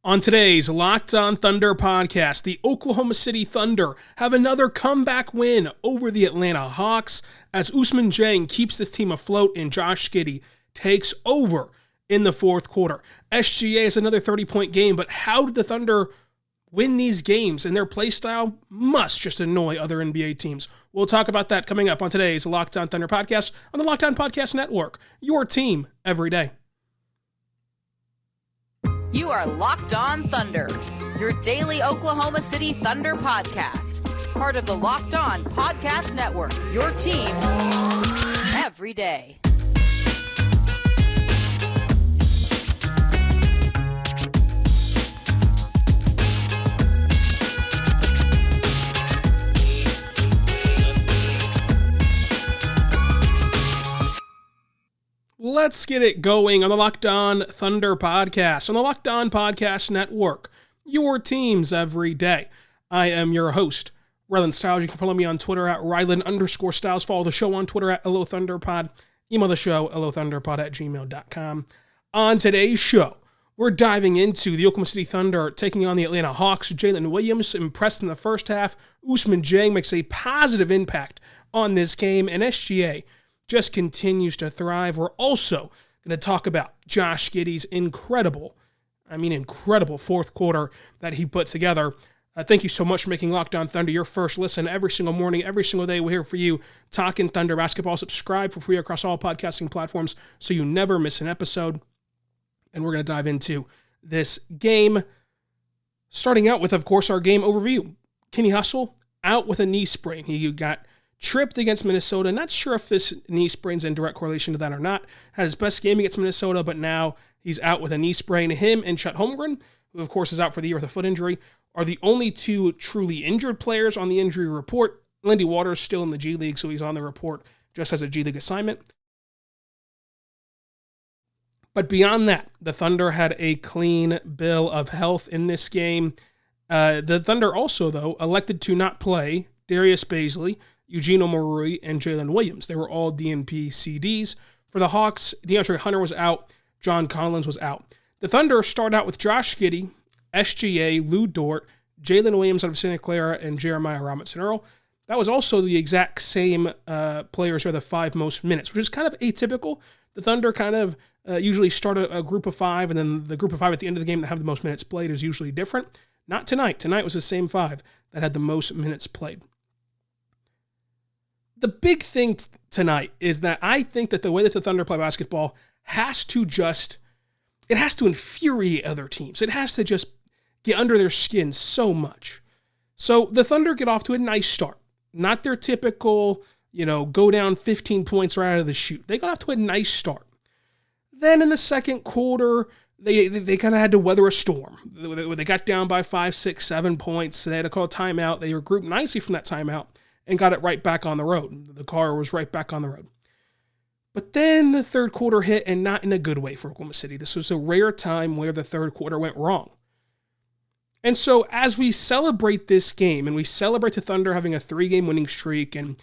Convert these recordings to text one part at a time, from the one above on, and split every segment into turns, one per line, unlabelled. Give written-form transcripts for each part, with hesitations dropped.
On today's Locked On Thunder podcast, the Oklahoma City Thunder have another comeback win over the Atlanta Hawks as Usman Jang keeps this team afloat and Josh Giddey takes over in the fourth quarter. SGA is another 30-point game, but how did the Thunder win these games? And their play style must just annoy other NBA teams. We'll talk about that coming up on today's Locked On Thunder podcast on the Locked On Podcast Network, your team every day.
You are Locked On Thunder, your daily Oklahoma City Thunder podcast. Part of the Locked On Podcast Network, your team every day.
Let's get it going on the Locked On Thunder podcast on the Locked On Podcast Network, your teams every day. I am your host, Rylan Stiles. You can follow me on Twitter at Rylan_Stiles. Follow the show on Twitter at LOThunderPod. Email the show, LOThunderPod@gmail.com. On today's show, we're diving into the Oklahoma City Thunder taking on the Atlanta Hawks. Jalen Williams impressed in the first half. Ousmane Dieng makes a positive impact on this game, and SGA just continues to thrive. We're also going to talk about Josh Giddey's incredible fourth quarter that he put together. Thank you so much for making Locked On Thunder your first listen every single morning, every single day. We're here for you, talking Thunder basketball. Subscribe for free across all podcasting platforms so you never miss an episode. And we're going to dive into this game, starting out with, of course, our game overview. Kenny Hustle out with a knee sprain. He got tripped against Minnesota. Not sure if this knee sprain's in direct correlation to that or not. Had his best game against Minnesota, but now he's out with a knee sprain. Him and Chet Holmgren, who of course is out for the year with a foot injury, are the only two truly injured players on the injury report. Lindy Waters still in the G League, so he's on the report just as a G League assignment. But beyond that, the Thunder had a clean bill of health in this game. The Thunder also, though, elected to not play Darius Bazley, Eugene Omoruyi, and Jalen Williams. They were all DNP CDs. For the Hawks, DeAndre Hunter was out. John Collins was out. The Thunder start out with Josh Giddey, SGA, Lou Dort, Jalen Williams out of Santa Clara, and Jeremiah Robinson Earl. That was also the exact same players who had the 5 most minutes, which is kind of atypical. The Thunder kind of usually start a group of 5, and then the group of 5 at the end of the game that have the most minutes played is usually different. Not tonight. Tonight was the same 5 that had the most minutes played. The big thing tonight is that I think that the way that the Thunder play basketball has to infuriate other teams. It has to just get under their skin so much. So the Thunder get off to a nice start. Not their typical, go down 15 points right out of the chute. They got off to a nice start. Then in the second quarter, they kind of had to weather a storm. They got down by 5, 6, 7 points. They had to call a timeout. They regrouped nicely from that timeout and got it right back on the road. The car was right back on the road. But then the third quarter hit, and not in a good way for Oklahoma City. This was a rare time where the third quarter went wrong. And so as we celebrate this game, and we celebrate the Thunder having a 3-game winning streak, and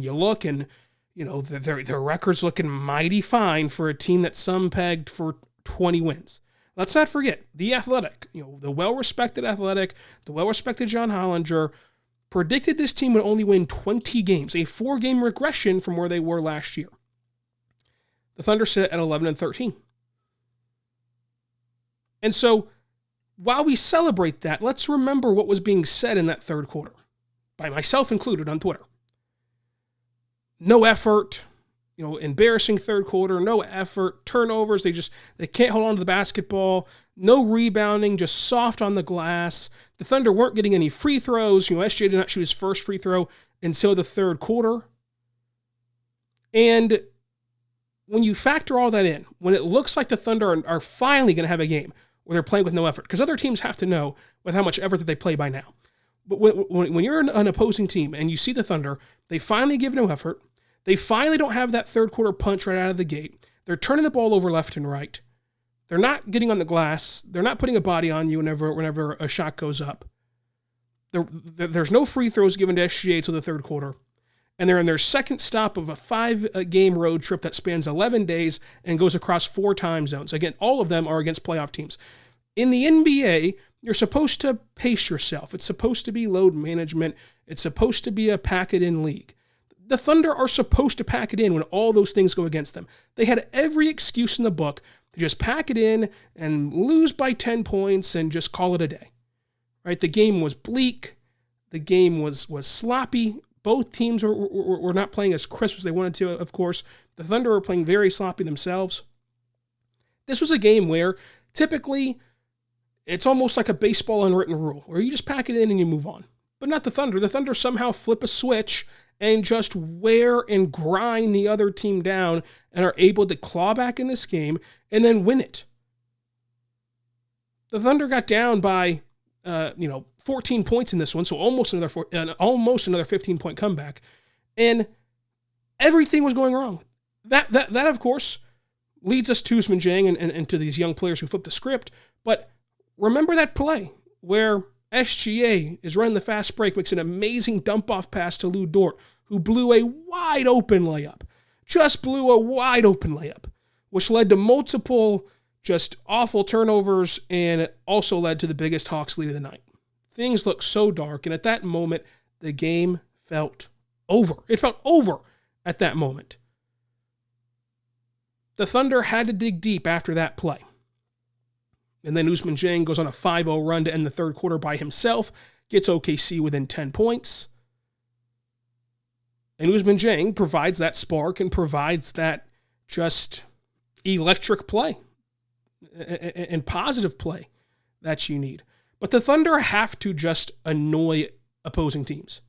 you look, and their record's looking mighty fine for a team that some pegged for 20 wins. Let's not forget, the Athletic, the well-respected Athletic, the well-respected John Hollinger, predicted this team would only win 20 games, a 4-game regression from where they were last year. The Thunder sit at 11-13. And so, while we celebrate that, let's remember what was being said in that third quarter, by myself included on Twitter. No effort, embarrassing third quarter, no effort, turnovers, they can't hold on to the basketball, no rebounding, just soft on the glass. The Thunder weren't getting any free throws. SGA did not shoot his first free throw until the third quarter. And when you factor all that in, when it looks like the Thunder are finally going to have a game where they're playing with no effort, because other teams have to know with how much effort that they play by now. But when you're an opposing team and you see the Thunder, they finally give no effort. They finally don't have that third quarter punch right out of the gate. They're turning the ball over left and right. They're not getting on the glass. They're not putting a body on you whenever a shot goes up. There's no free throws given to SGA until the third quarter. And they're in their second stop of a 5-game road trip that spans 11 days and goes across 4 time zones. Again, all of them are against playoff teams. In the NBA, you're supposed to pace yourself. It's supposed to be load management. It's supposed to be a pack-it-in league. The Thunder are supposed to pack it in when all those things go against them. They had every excuse in the book to just pack it in and lose by 10 points and just call it a day. Right? The game was bleak. The game was sloppy. Both teams were not playing as crisp as they wanted to, of course. The Thunder were playing very sloppy themselves. This was a game where typically it's almost like a baseball unwritten rule, where you just pack it in and you move on. But not the Thunder. The Thunder somehow flip a switch and just wear and grind the other team down and are able to claw back in this game and then win it. The Thunder got down by 14 points in this one, so almost another 15-point comeback, and everything was going wrong. That of course leads us to Usman Jang and to these young players who flipped the script. But remember that play where SGA is running the fast break, makes an amazing dump-off pass to Lou Dort, who blew a wide-open layup. Just blew a wide-open layup, which led to multiple just awful turnovers and also led to the biggest Hawks lead of the night. Things looked so dark, and at that moment, the game felt over. It felt over at that moment. The Thunder had to dig deep after that play. And then Ousmane Dieng goes on a 5-0 run to end the third quarter by himself, gets OKC within 10 points. And Ousmane Dieng provides that spark and provides that just electric play and positive play that you need. But the Thunder have to just annoy opposing teams.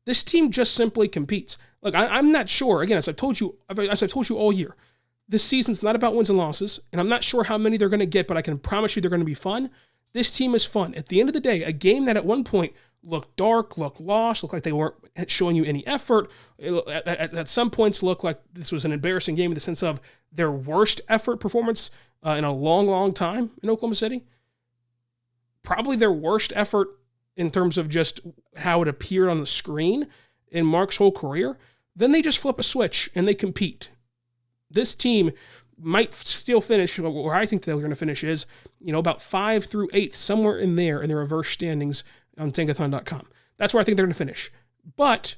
This team just simply competes. Look, I'm not sure. Again, as I've told you all year, this season's not about wins and losses, and I'm not sure how many they're going to get, but I can promise you they're going to be fun. This team is fun. At the end of the day, a game that at one point looked dark, looked lost, looked like they weren't showing you any effort, at some points looked like this was an embarrassing game in the sense of their worst effort performance in a long, long time in Oklahoma City. Probably their worst effort in terms of just how it appeared on the screen in Mark's whole career. Then they just flip a switch and they compete. This team might still finish, where I think they're going to finish is, about 5 through 8, somewhere in there in the reverse standings on Tankathon.com. That's where I think they're going to finish. But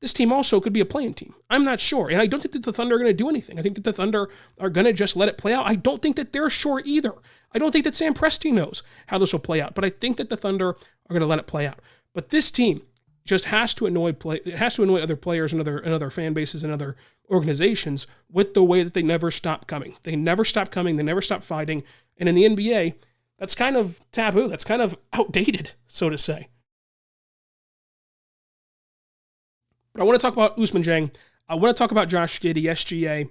this team also could be a play-in team. I'm not sure. And I don't think that the Thunder are going to do anything. I think that the Thunder are going to just let it play out. I don't think that they're sure either. I don't think that Sam Presti knows how this will play out. But I think that the Thunder are going to let it play out. But this team just has to annoy other players and other fan bases and other organizations with the way that they never stop coming. They never stop coming. They never stop fighting. And in the NBA, that's kind of taboo. That's kind of outdated, so to say. But I want to talk about Ousmane Dieng. I want to talk about Josh Giddey, SGA,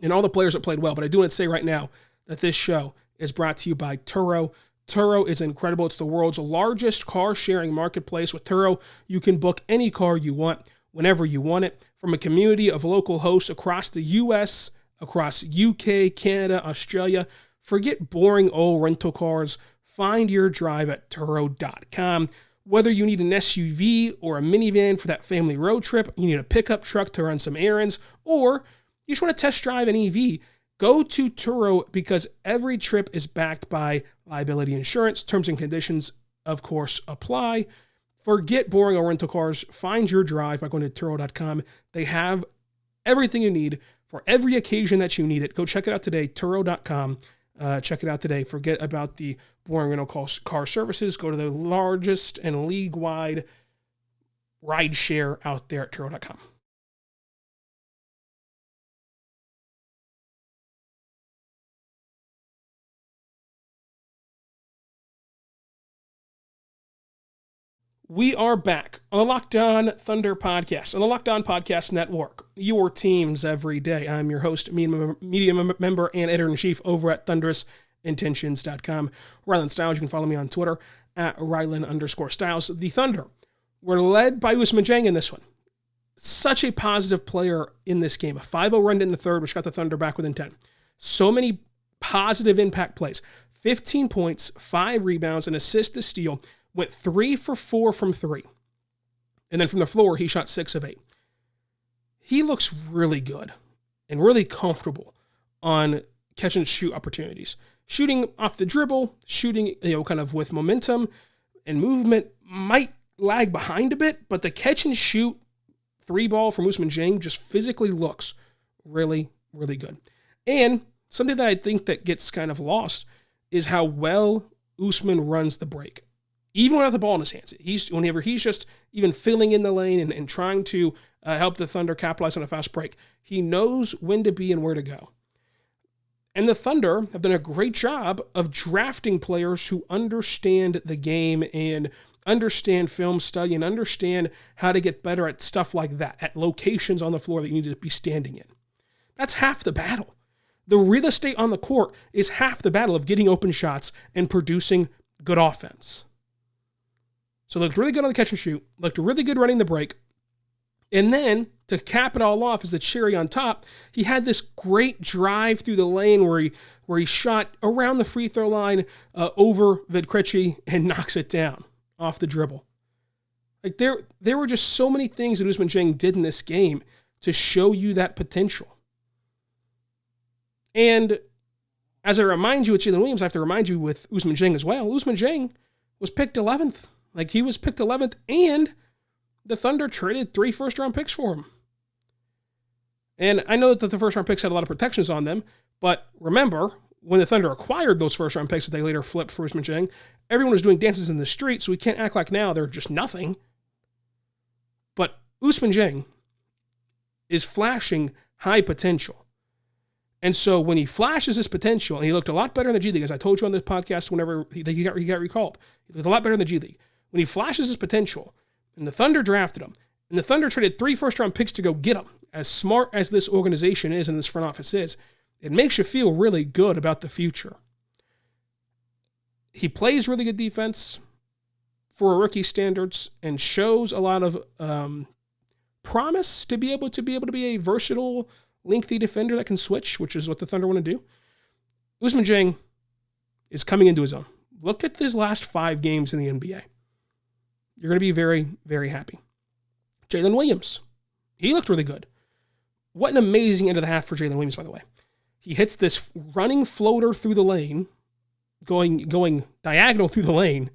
and all the players that played well. But I do want to say right now that this show is brought to you by Turo. Turo is incredible. It's the world's largest car-sharing marketplace. With Turo, you can book any car you want, whenever you want it, from a community of local hosts across the U.S., across UK, Canada, Australia. Forget boring old rental cars. Find your drive at Turo.com. Whether you need an SUV or a minivan for that family road trip, you need a pickup truck to run some errands, or you just want to test drive an EV, go to Turo because every trip is backed by liability insurance. Terms and conditions, of course, apply. Forget boring old rental cars. Find your drive by going to Turo.com. They have everything you need for every occasion that you need it. Go check it out today, Turo.com. Check it out today. Forget about the boring rental car services. Go to the largest and league-wide ride share out there at Turo.com. We are back on the Locked On Thunder podcast, on the Locked On Podcast Network, your teams every day. I'm your host, media member and editor-in-chief over at thunderousintentions.com. Rylan Stiles, you can follow me on Twitter at Rylan_Stiles. The Thunder were led by Usman Jang in this one. Such a positive player in this game. A 5-0 run in the third, which got the Thunder back within 10. So many positive impact plays. 15 points, 5 rebounds, an assist, a steal. Went 3 for 4 from 3. And then from the floor, he shot 6 of 8. He looks really good and really comfortable on catch and shoot opportunities. Shooting off the dribble, shooting, kind of with momentum and movement might lag behind a bit, but the catch and shoot 3-ball from Usman Jang just physically looks really, really good. And something that I think that gets kind of lost is how well Usman runs the break. Even without the ball in his hands, whenever he's just even filling in the lane and trying to help the Thunder capitalize on a fast break, he knows when to be and where to go. And the Thunder have done a great job of drafting players who understand the game and understand film study and understand how to get better at stuff like that, at locations on the floor that you need to be standing in. That's half the battle. The real estate on the court is half the battle of getting open shots and producing good offense. So looked really good on the catch and shoot, looked really good running the break. And then, to cap it all off as the cherry on top, he had this great drive through the lane where he shot around the free throw line over Vedkrejci and knocks it down off the dribble. Like there were just so many things that Usman Jang did in this game to show you that potential. And as I remind you with Jalen Williams, I have to remind you with Ousmane Dieng as well. Ousmane Dieng was picked 11th. Like, he was picked 11th, and the Thunder traded 3 first-round picks for him. And I know that the first-round picks had a lot of protections on them, but remember, when the Thunder acquired those first-round picks that they later flipped for Ousmane Dieng, everyone was doing dances in the street, so we can't act like now they're just nothing. But Ousmane Dieng is flashing high potential. And so when he flashes his potential, and he looked a lot better in the G League, as I told you on this podcast whenever he got recalled, he looked a lot better in the G League. When he flashes his potential, and the Thunder drafted him, and the Thunder traded 3 first-round picks to go get him, as smart as this organization is and this front office is, it makes you feel really good about the future. He plays really good defense for a rookie standards and shows a lot of promise to be able to be a versatile, lengthy defender that can switch, which is what the Thunder want to do. Ousmane Dieng is coming into his own. Look at his last 5 games in the NBA. You're going to be very, very happy. Jalen Williams, he looked really good. What an amazing end of the half for Jalen Williams, by the way. He hits this running floater through the lane, going diagonal through the lane,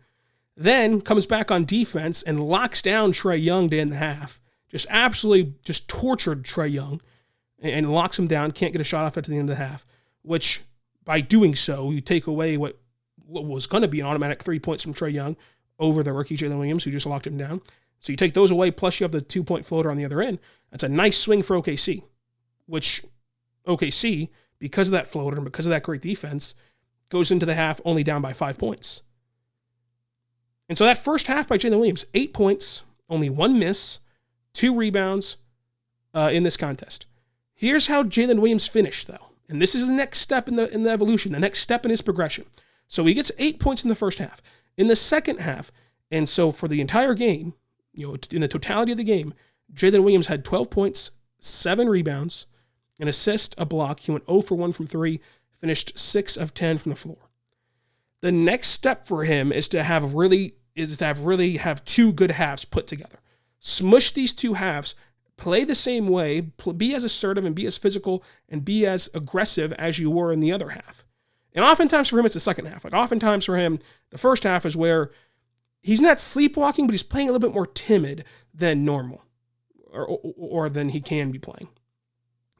then comes back on defense and locks down Trae Young to end the half. Just absolutely tortured Trae Young and locks him down, can't get a shot off at the end of the half, which by doing so, you take away what was going to be an automatic 3 points from Trae Young over the rookie Jalen Williams, who just locked him down. So you take those away, plus you have the 2-point floater on the other end. That's a nice swing for OKC, which OKC, because of that floater and because of that great defense, goes into the half only down by 5 points. And so that first half by Jalen Williams, 8 points, only 1 miss, 2 rebounds in this contest. Here's how Jalen Williams finished, though. And this is the next step in the evolution, the next step in his progression. So he gets 8 points in the first half. In the second half, and so for the entire game, in the totality of the game, Jalen Williams had 12 points, 7 rebounds, an assist, a block. He went 0 for 1 from 3, finished 6 of 10 from the floor. The next step for him is to have 2 good halves put together. Smush these 2 halves, play the same way, be as assertive and be as physical and be as aggressive as you were in the other half. And oftentimes for him, it's the second half. Like oftentimes for him, the first half is where he's not sleepwalking, but he's playing a little bit more timid than normal or than he can be playing.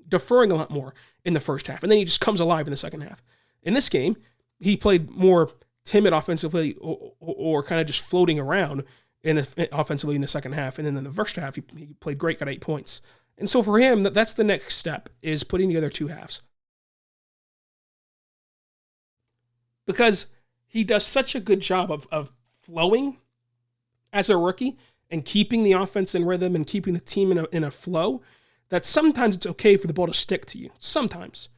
Deferring a lot more in the first half. And then he just comes alive in the second half. In this game, he played more timid offensively or kind of just floating around offensively in the second half. And then in the first half, he played great, got 8 points. And so for him, that's the next step, is putting together 2 halves. Because he does such a good job of flowing as a rookie and keeping the offense in rhythm and keeping the team in a flow that sometimes it's okay for the ball to stick to you. Sometimes.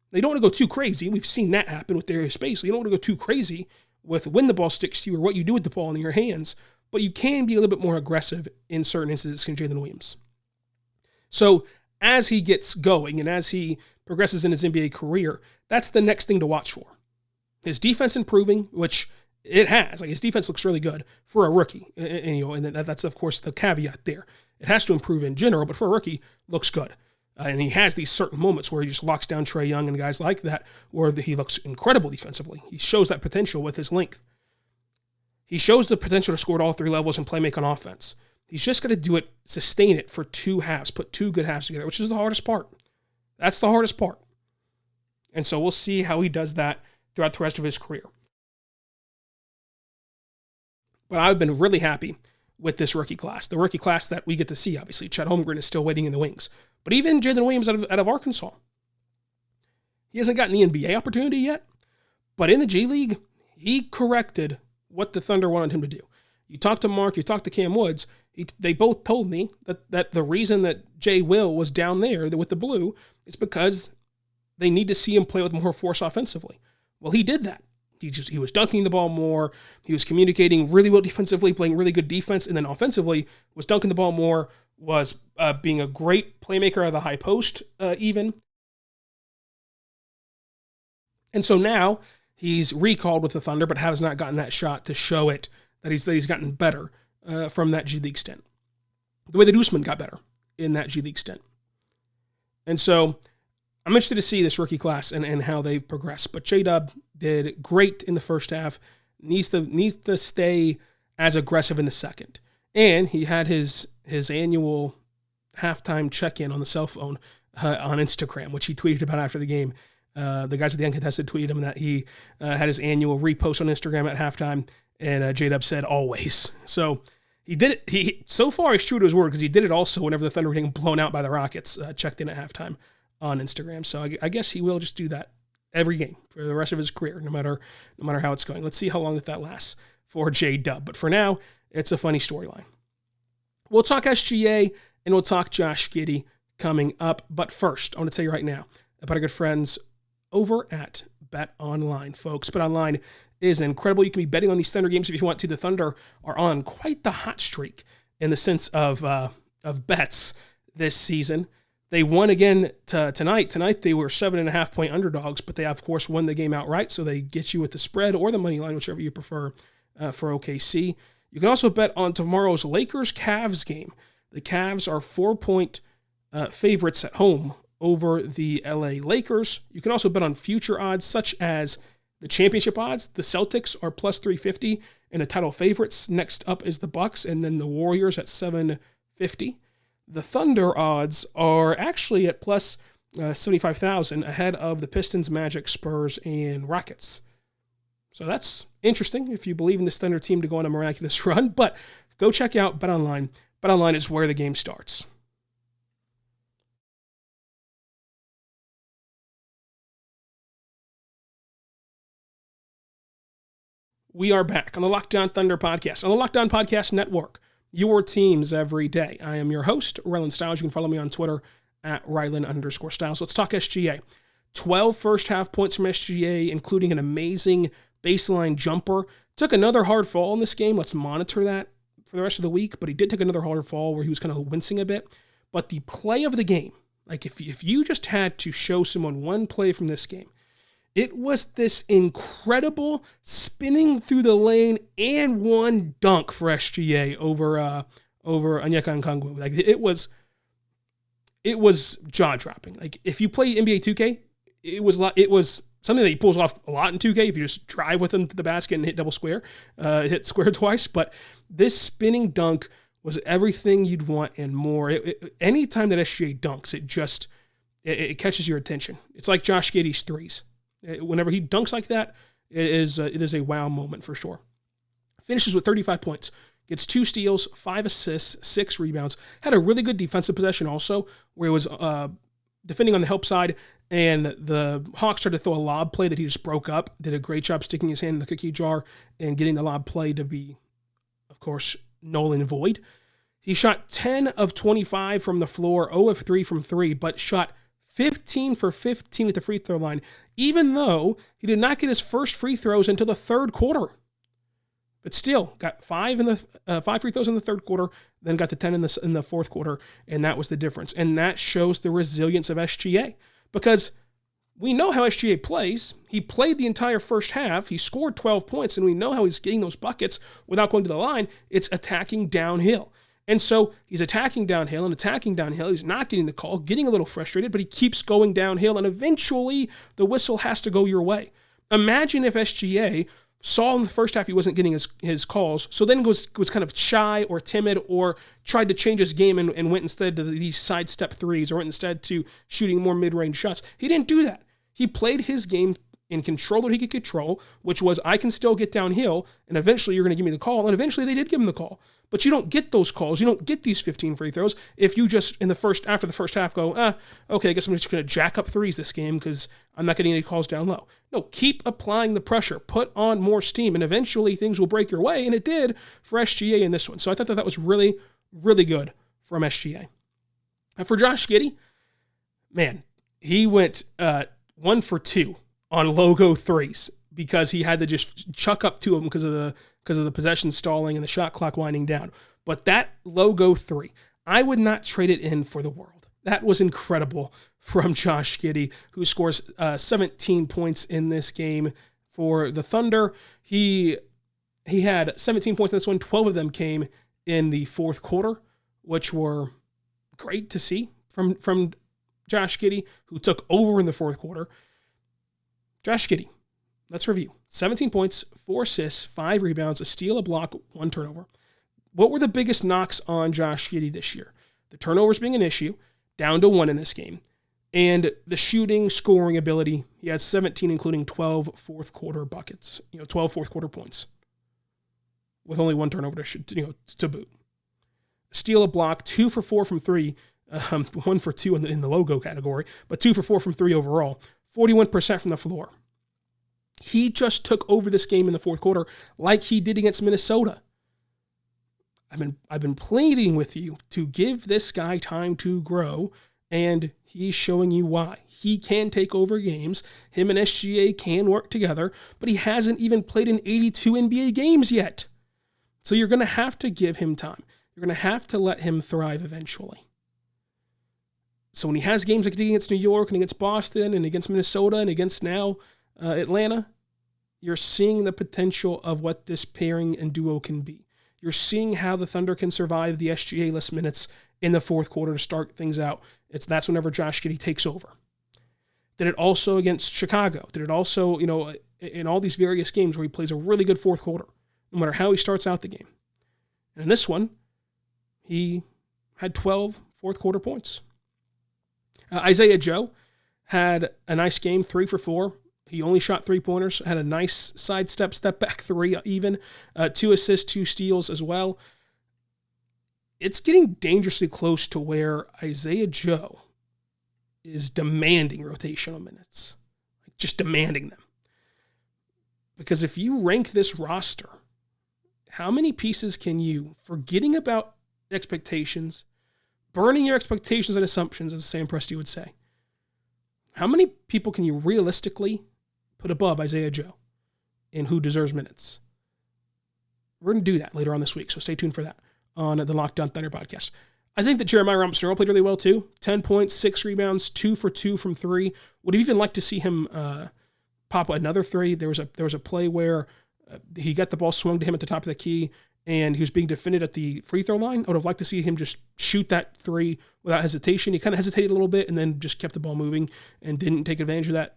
They don't want to go too crazy. We've seen that happen with Darius Space. You don't want to go too crazy with when the ball sticks to you or what you do with the ball in your hands, but you can be a little bit more aggressive in certain instances in Jalen Williams. So as he gets going and as he progresses in his NBA career, that's the next thing to watch for. His defense improving, which it has. Like, his defense looks really good for a rookie. And that's, of course, the caveat there. It has to improve in general, but for a rookie, looks good. And he has these certain moments where he just locks down Trae Young and guys like that, where he looks incredible defensively. He shows that potential with his length. He shows the potential to score at all three levels and play make on offense. He's just got to do it, sustain it for 2 halves, put 2 good halves together, which is the hardest part. That's the hardest part. And so we'll see how he does that throughout the rest of his career. But I've been really happy with this rookie class. The rookie class that we get to see, obviously. Chet Holmgren is still waiting in the wings. But even Jalen Williams out of Arkansas. He hasn't gotten the NBA opportunity yet. But in the G League, he corrected what the Thunder wanted him to do. You talk to Mark, you talk to Cam Woods, they both told me that the reason that Jay Will was down there with the blue is because they need to see him play with more force offensively. Well, he did that. He was dunking the ball more. He was communicating really well defensively, playing really good defense, and then offensively was dunking the ball more, was being a great playmaker out of the high post even. And so now he's recalled with the Thunder, but has not gotten that shot to show it that he's gotten better from that G League stint. The way that Usman got better in that G League stint. And so I'm interested to see this rookie class and how they've progressed. But J-Dub did great in the first half. Needs to stay as aggressive in the second. And he had his annual halftime check-in on the cell phone on Instagram, which he tweeted about after the game. The guys at the Uncontested tweeted him that he had his annual repost on Instagram at halftime, and J-Dub said always. So he did it. So far he's true to his word, because he did it also whenever the Thunder were getting blown out by the Rockets, checked in at halftime on Instagram. So I guess he will just do that every game for the rest of his career, no matter how it's going. Let's see how long that lasts for J-Dub. But for now, it's a funny storyline. We'll talk SGA and we'll talk Josh Giddey coming up. But first, I want to tell you right now about our good friends over at BetOnline, folks. BetOnline is incredible. You can be betting on these Thunder games if you want to. The Thunder are on quite the hot streak in the sense of bets this season. They won again tonight. Tonight they were 7.5-point underdogs, but they of course won the game outright. So they get you with the spread or the money line, whichever you prefer, for OKC. You can also bet on tomorrow's Lakers-Cavs game. The Cavs are 4-point favorites at home over the LA Lakers. You can also bet on future odds such as the championship odds. The Celtics are plus 350 and the title favorites. Next up is the Bucks and then the Warriors at 750. The Thunder odds are actually at plus 75,000 ahead of the Pistons, Magic, Spurs, and Rockets. So that's interesting if you believe in this Thunder team to go on a miraculous run. But go check out BetOnline. BetOnline is where the game starts. We are back on the Locked On Thunder podcast, on the Locked On Podcast Network. Your teams every day. I am your host, Rylan Stiles. You can follow me on Twitter at Rylan_Stiles. Let's talk SGA. 12 first half points from SGA, including an amazing baseline jumper. Took another hard fall in this game. Let's monitor that for the rest of the week. But he did take another hard fall where he was kind of wincing a bit. But the play of the game, like if you just had to show someone one play from this game, it was this incredible spinning through the lane and one dunk for SGA over Onyeka Okongwu. Like it was jaw-dropping. Like if you play NBA 2K, it was something that he pulls off a lot in 2K if you just drive with him to the basket and hit double square, hit square twice. But this spinning dunk was everything you'd want and more. Anytime that SGA dunks, it catches your attention. It's like Josh Giddey's threes. Whenever he dunks like that, it is a wow moment for sure. Finishes with 35 points. Gets 2 steals, 5 assists, 6 rebounds. Had a really good defensive possession also, where he was defending on the help side, and the Hawks tried to throw a lob play that he just broke up. Did a great job sticking his hand in the cookie jar and getting the lob play to be, of course, null and void. He shot 10 of 25 from the floor, 0 of 3 from 3, but shot 15 for 15 at the free throw line, even though he did not get his first free throws until the third quarter. But still, got 5 free throws in the third quarter, then got to 10 in the fourth quarter, and that was the difference. And that shows the resilience of SGA, because we know how SGA plays. He played the entire first half. He scored 12 points, and we know how he's getting those buckets without going to the line. It's attacking downhill. And so he's attacking downhill. He's not getting the call, getting a little frustrated, but he keeps going downhill, and eventually the whistle has to go your way. Imagine if SGA saw in the first half he wasn't getting his calls, so then was kind of shy or timid or tried to change his game and went instead to these sidestep threes or went instead to shooting more mid-range shots. He didn't do that. He played his game in control that he could control, which was I can still get downhill, and eventually you're going to give me the call, and eventually they did give him the call. But you don't get those calls. You don't get these 15 free throws if you just after the first half go, okay, I guess I'm just going to jack up threes this game because I'm not getting any calls down low. No, keep applying the pressure. Put on more steam, and eventually things will break your way, and it did for SGA in this one. So I thought that was really, really good from SGA. And for Josh Giddey, man, he went 1 for 2 on logo threes because he had to just chuck up 2 of them because of the possession stalling and the shot clock winding down. But that logo 3, I would not trade it in for the world. That was incredible from Josh Giddey, who scores 17 points in this game for the Thunder. He had 17 points in this one. 12 of them came in the fourth quarter, which were great to see from Josh Giddey, who took over in the fourth quarter. Josh Giddey, let's review. 17 points, 4 assists, 5 rebounds, a steal, a block, 1 turnover. What were the biggest knocks on Josh Giddey this year? The turnovers being an issue, down to 1 in this game, and the shooting, scoring ability. He had 17, including 12 fourth quarter buckets, 12 fourth quarter points, with only 1 turnover to boot. Steal, a block, 2 for 4 from 3, 1 for 2 in the logo category, but 2 for 4 from 3 overall. 41% from the floor. He just took over this game in the fourth quarter like he did against Minnesota. I've been pleading with you to give this guy time to grow, and he's showing you why. He can take over games. Him and SGA can work together, but he hasn't even played in 82 NBA games yet. So you're going to have to give him time. You're going to have to let him thrive eventually. So when he has games like against New York and against Boston and against Minnesota and against now Atlanta, you're seeing the potential of what this pairing and duo can be. You're seeing how the Thunder can survive the SGA-less minutes in the fourth quarter to start things out. That's whenever Josh Giddey takes over. Did it also against Chicago? Did it also, in all these various games where he plays a really good fourth quarter, no matter how he starts out the game? And in this one, he had 12 fourth quarter points. Isaiah Joe had a nice game, 3 for 4. He only shot 3-pointers, had a nice sidestep, step back 3 even, 2 assists, 2 steals as well. It's getting dangerously close to where Isaiah Joe is demanding rotational minutes, just demanding them. Because if you rank this roster, how many pieces can you, forgetting about expectations, burning your expectations and assumptions, as Sam Presti would say, how many people can you realistically put above Isaiah Joe in who deserves minutes? We're going to do that later on this week, so stay tuned for that on the Locked On Thunder podcast. I think that Jeremiah Robinson-Earl played really well too. 10 points, 6 rebounds, 2 for 2 from 3. Would have even liked to see him pop another 3. There was a play where he got the ball swung to him at the top of the key, and he was being defended at the free throw line. I would have liked to see him just shoot that 3 without hesitation. He kind of hesitated a little bit and then just kept the ball moving and didn't take advantage of that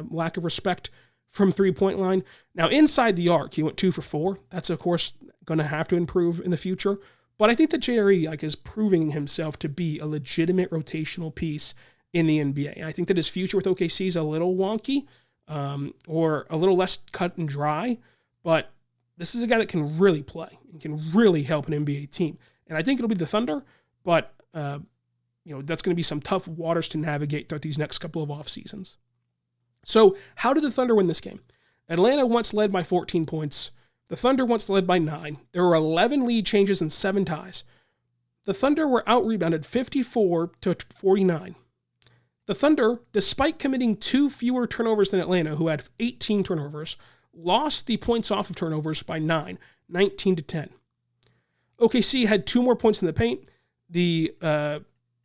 lack of respect from three-point line. Now, inside the arc, he went 2 for 4. That's, of course, going to have to improve in the future. But I think that JRE is proving himself to be a legitimate rotational piece in the NBA. I think that his future with OKC is a little wonky or a little less cut and dry, but this is a guy that can really play and can really help an NBA team. And I think it'll be the Thunder, but that's going to be some tough waters to navigate throughout these next couple of off seasons. So how did the Thunder win this game? Atlanta once led by 14 points. The Thunder once led by 9. There were 11 lead changes and 7 ties. The Thunder were out-rebounded 54-49. The Thunder, despite committing 2 fewer turnovers than Atlanta, who had 18 turnovers, lost the points off of turnovers by 9, 19-10. OKC had 2 more points in the paint. The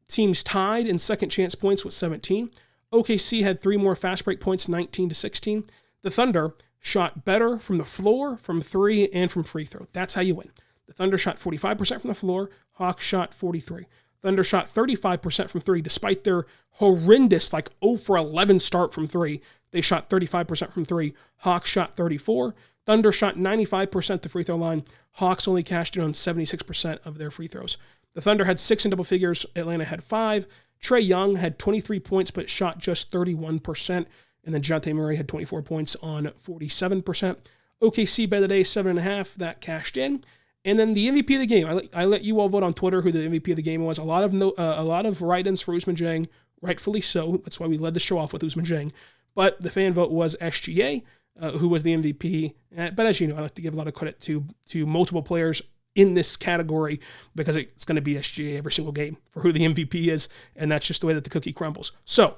teams tied in second chance points with 17. OKC had 3 more fast break points, 19-16. The Thunder shot better from the floor, from 3, and from free throw. That's how you win. The Thunder shot 45% from the floor. Hawks shot 43%. Thunder shot 35% from three, despite their horrendous, 0 for 11 start from three. They shot 35% from three. Hawks shot 34%. Thunder shot 95% at the free throw line. Hawks only cashed in on 76% of their free throws. The Thunder had 6 in double figures. Atlanta had 5. Trae Young had 23 points, but shot just 31%. And then DeJounte Murray had 24 points on 47%. OKC bet of the day, 7.5. That cashed in. And then the MVP of the game, I let you all vote on Twitter who the MVP of the game was. A lot of write-ins for Usman Jang, rightfully so. That's why we led the show off with Usman Jang. But the fan vote was SGA, who was the MVP. But as you know, I like to give a lot of credit to multiple players in this category because it's going to be SGA every single game for who the MVP is, and that's just the way that the cookie crumbles. So,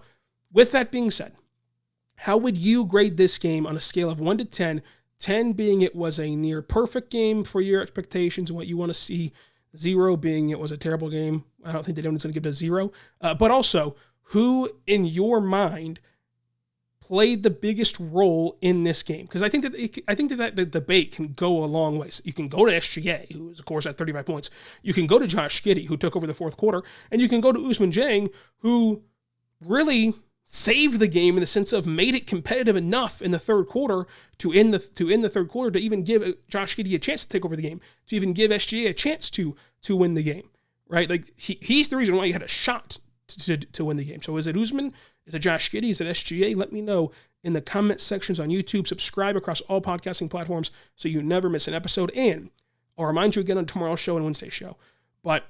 with that being said, how would you grade this game on a scale of 1 to 10? 10 being it was a near perfect game for your expectations and what you want to see. 0 being it was a terrible game. I don't think anyone's going to give it a 0. But also, who in your mind played the biggest role in this game? Because I think that the debate can go a long way. So you can go to SGA, who is, of course, at 35 points. You can go to Josh Giddey, who took over the fourth quarter. And you can go to Usman Jang, who really saved the game in the sense of made it competitive enough in the third quarter to end the third quarter to even give Josh Giddey a chance to take over the game, to even give SGA a chance to win the game, right? He's the reason why you had a shot to win the game. So is it Usman? Is it Josh Giddey? Is it SGA? Let me know in the comment sections on YouTube. Subscribe across all podcasting platforms so you never miss an episode. And I'll remind you again on tomorrow's show and Wednesday's show. But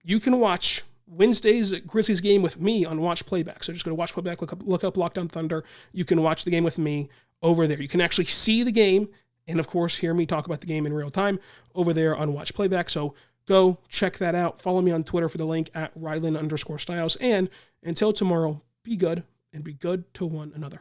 you can watch Wednesday's Grizzlies game with me on Watch Playback. So just go to Watch Playback, look up Locked On Thunder. You can watch the game with me over there. You can actually see the game and, of course, hear me talk about the game in real time over there on Watch Playback. So go check that out. Follow me on Twitter for the link at Rylan_Styles. And until tomorrow, be good and be good to one another.